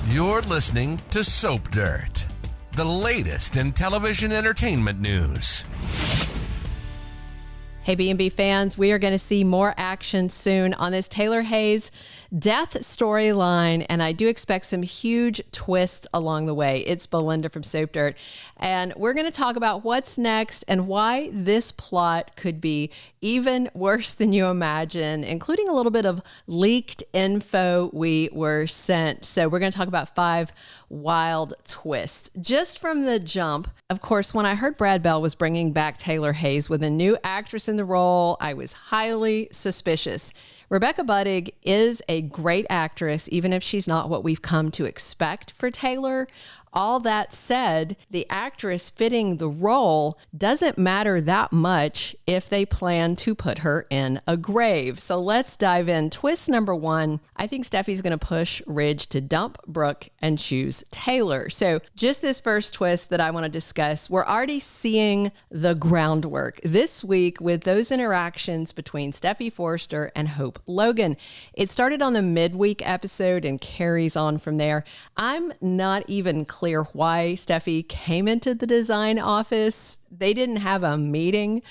You're listening to Soap Dirt, the latest in television entertainment news. Hey, B&B fans, we are going to see more action soon on this Taylor Hayes death storyline, and I do expect some huge twists along the way. It's Belinda from Soap Dirt, and we're going to talk about what's next and why this plot could be even worse than you imagine, including a little bit of leaked info we were sent. So we're going to talk about 5 wild twists. Just from the jump, of course, when I heard Brad Bell was bringing back Taylor Hayes with a new actress in the role, I was highly suspicious. Rebecca Budig is a great actress, even if she's not what we've come to expect for Taylor. All that said, the actress fitting the role doesn't matter that much if they plan to put her in a grave. So let's dive in. Twist number 1, I think Steffi's going to push Ridge to dump Brooke and choose Taylor. So just this first twist that I want to discuss, we're already seeing the groundwork this week with those interactions between Steffy Forrester and Hope Logan. It started on the midweek episode and carries on from there. I'm not even clear why Steffy came into the design office. They didn't have a meeting,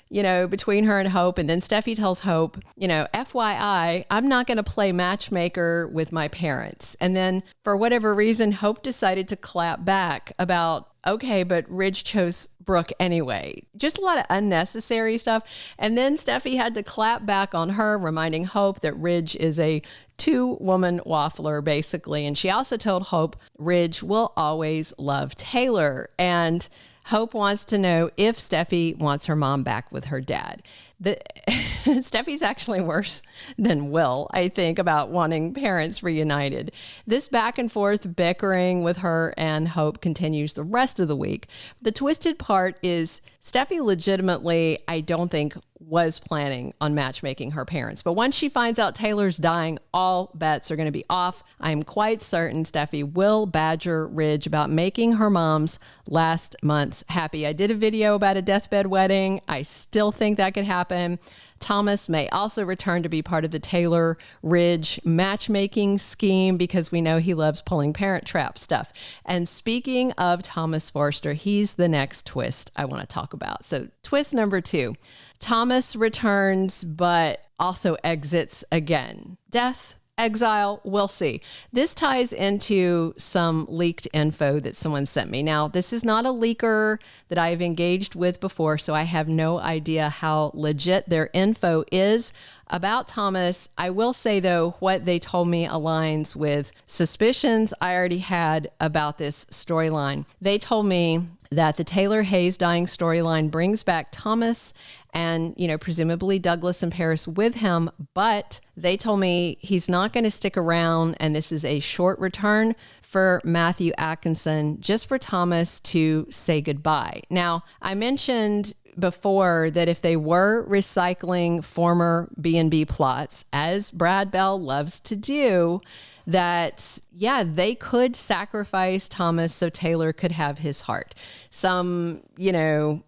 between her and Hope. And then Steffy tells Hope, FYI, I'm not going to play matchmaker with my parents. And then for whatever reason, Hope decided to clap back about, okay, but Ridge chose Brooke anyway. Just a lot of unnecessary stuff. And then Steffy had to clap back on her, reminding Hope that Ridge is a 2-woman waffler, basically. And she also told Hope Ridge will always love Taylor. And Hope wants to know if Steffy wants her mom back with her dad. Steffi's actually worse than Will, I think, about wanting parents reunited. This back and forth bickering with her and Hope continues the rest of the week. The twisted part is Steffy legitimately, I don't think, was planning on matchmaking her parents. But once she finds out Taylor's dying, all bets are going to be off. I'm quite certain Steffy will badger Ridge about making her mom's last months happy. I did a video about a deathbed wedding. I still think that could happen. Thomas may also return to be part of the Taylor Ridge matchmaking scheme because we know he loves pulling Parent Trap stuff. And speaking of Thomas Forrester, he's the next twist I want to talk about. So twist number 2, Thomas returns, but also exits again. Death, exile, we'll see. This ties into some leaked info that someone sent me. Now, this is not a leaker that I've engaged with before, so I have no idea how legit their info is about Thomas. I will say, though, what they told me aligns with suspicions I already had about this storyline. They told me that the Taylor Hayes dying storyline brings back Thomas and, presumably Douglas and Paris with him, but they told me he's not going to stick around, and this is a short return for Matthew Atkinson, just for Thomas to say goodbye. Now, I mentioned before that if they were recycling former B&B plots, as Brad Bell loves to do, that, they could sacrifice Thomas so Taylor could have his heart. Some,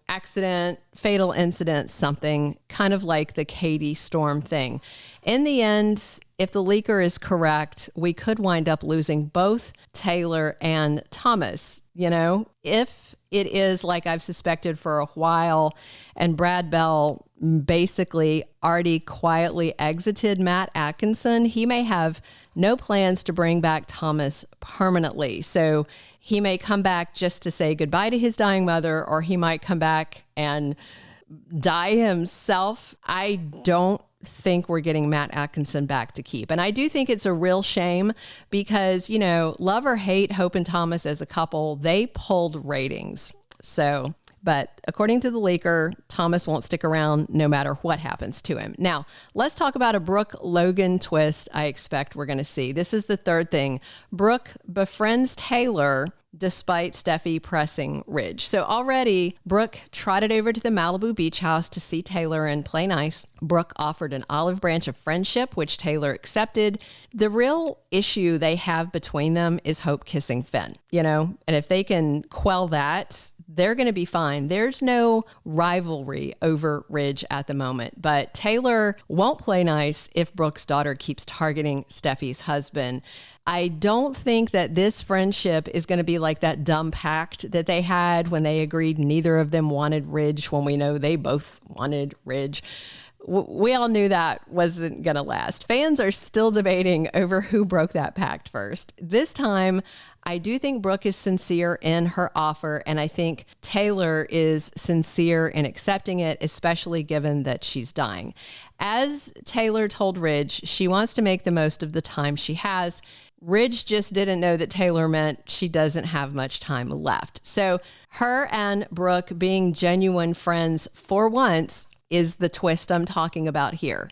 accident, fatal incident, something kind of like the Katie Storm thing. In the end, if the leaker is correct, we could wind up losing both Taylor and Thomas. If it is like I've suspected for a while, and Brad Bell basically already quietly exited Matt Atkinson, he may have no plans to bring back Thomas permanently. So he may come back just to say goodbye to his dying mother, or he might come back and die himself. I don't think we're getting Matt Atkinson back to keep. And I do think it's a real shame because, love or hate Hope and Thomas as a couple, they pulled ratings. So, but according to the leaker, Thomas won't stick around no matter what happens to him. Now, let's talk about a Brooke Logan twist I expect we're going to see. This is the third thing. Brooke befriends Taylor despite Steffy pressing Ridge. So already, Brooke trotted over to the Malibu beach house to see Taylor and play nice. Brooke offered an olive branch of friendship, which Taylor accepted. The real issue they have between them is Hope kissing Finn, and if they can quell that, they're going to be fine. There's no rivalry over Ridge at the moment, but Taylor won't play nice if Brooke's daughter keeps targeting Steffy's husband. I don't think that this friendship is going to be like that dumb pact that they had when they agreed neither of them wanted Ridge, when we know they both wanted Ridge. We all knew that wasn't going to last. Fans are still debating over who broke that pact first. This time, I do think Brooke is sincere in her offer, and I think Taylor is sincere in accepting it, especially given that she's dying. As Taylor told Ridge, she wants to make the most of the time she has. Ridge just didn't know that Taylor meant she doesn't have much time left. So her and Brooke being genuine friends for once is the twist I'm talking about here.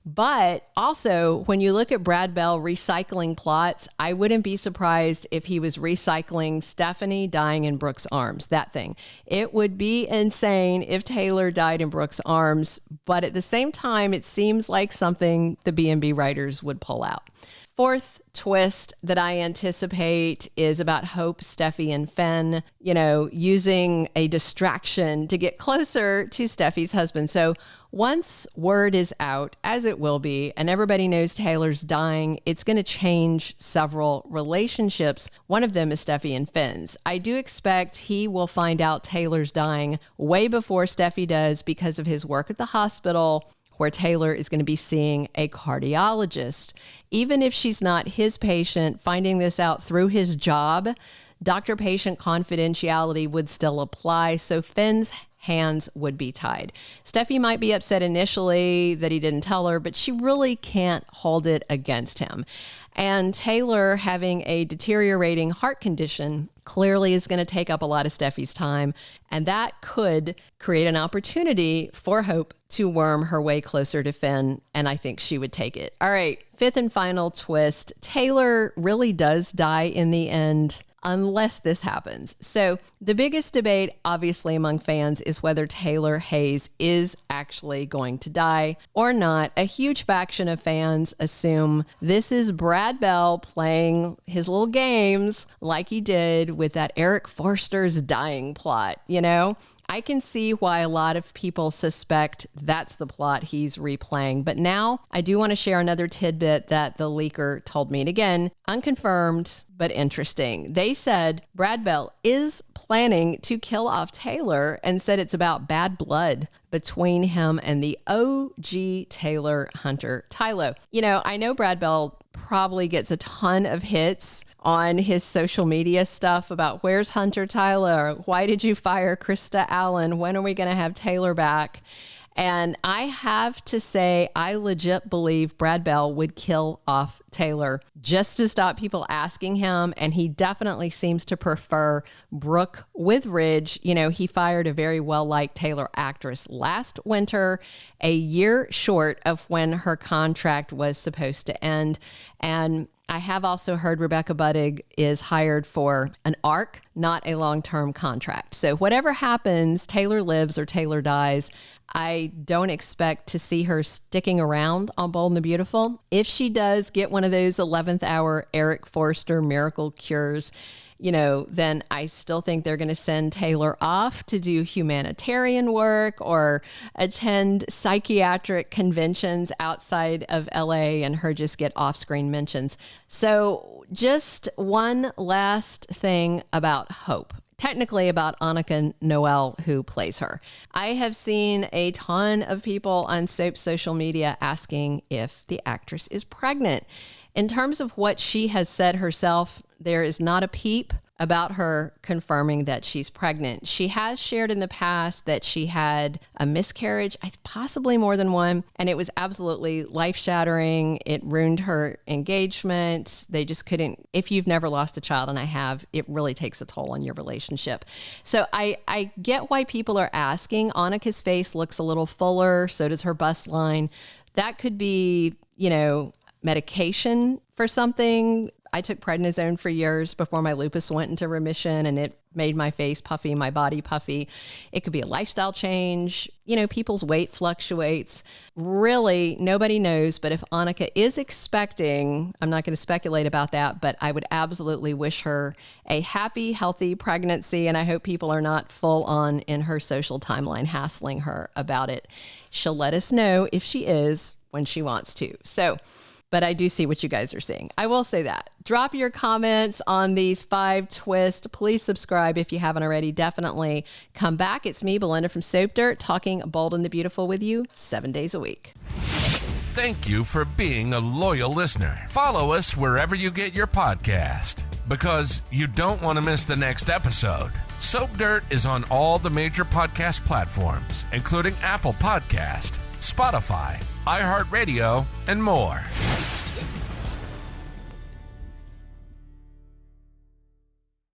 But also, when you look at Brad Bell recycling plots, I wouldn't be surprised if he was recycling Stephanie dying in Brooke's arms, that thing. It would be insane if Taylor died in Brooke's arms, but at the same time, it seems like something the B&B writers would pull out. Fourth twist that I anticipate is about Hope, Steffy, and Fenn, using a distraction to get closer to Steffy's husband. So once word is out, as it will be, and everybody knows Taylor's dying, it's going to change several relationships. One of them is Steffy and Fenn's. I do expect he will find out Taylor's dying way before Steffy does because of his work at the hospital, where Taylor is going to be seeing a cardiologist. Even if she's not his patient, finding this out through his job, doctor-patient confidentiality would still apply, so Fenn's hands would be tied. Steffy might be upset initially that he didn't tell her, but she really can't hold it against him. And Taylor, having a deteriorating heart condition, clearly is going to take up a lot of Steffy's time, and that could create an opportunity for Hope to worm her way closer to Fenn, and I think she would take it. All right, fifth and final twist. Taylor really does die in the end, unless this happens. So the biggest debate, obviously, among fans is whether Taylor Hayes is actually going to die or not. A huge faction of fans assume this is Brad Bell playing his little games like he did with that Eric Forster's dying plot, I can see why a lot of people suspect that's the plot he's replaying. But now I do want to share another tidbit that the leaker told me. And again, unconfirmed, but interesting. They said Brad Bell is planning to kill off Taylor and said it's about bad blood between him and the OG Taylor hunter, Tylo. I know Brad Bell probably gets a ton of hits on his social media stuff about where's Hunter Tyler? Why did you fire Krista Allen? When are we going to have Taylor back? And I have to say, I legit believe Brad Bell would kill off Taylor just to stop people asking him. And he definitely seems to prefer Brooke with Ridge. He fired a very well-liked Taylor actress last winter, a year short of when her contract was supposed to end. And I have also heard Rebecca Budig is hired for an arc, not a long-term contract. So whatever happens, Taylor lives or Taylor dies, I don't expect to see her sticking around on Bold and the Beautiful. If she does get one of those 11th hour Eric Forrester miracle cures, then I still think they're going to send Taylor off to do humanitarian work or attend psychiatric conventions outside of LA and her just get off-screen mentions. So just one last thing about Hope. Technically about Annika Noel, who plays her. I have seen a ton of people on Soap's social media asking if the actress is pregnant. In terms of what she has said herself, there is not a peep about her confirming that she's pregnant. She has shared in the past that she had a miscarriage, possibly more than one, and it was absolutely life-shattering. It ruined her engagement. They just couldn't, if you've never lost a child, and I have, it really takes a toll on your relationship. So I get why people are asking. Annika's face looks a little fuller, so does her bust line. That could be, medication for something. I took prednisone for years before my lupus went into remission, and it made my face puffy, my body puffy. It could be a lifestyle change. People's weight fluctuates. Really, nobody knows. But if Annika is expecting, I'm not going to speculate about that, but I would absolutely wish her a happy, healthy pregnancy. And I hope people are not full on in her social timeline hassling her about it. She'll let us know if she is when she wants to. But I do see what you guys are seeing. I will say that. Drop your comments on these 5 twists. Please subscribe if you haven't already. Definitely come back. It's me, Belinda from Soap Dirt, talking Bold and the Beautiful with you 7 days a week. Thank you for being a loyal listener. Follow us wherever you get your podcast, because you don't want to miss the next episode. Soap Dirt is on all the major podcast platforms, including Apple Podcast, Spotify, iHeartRadio, and more.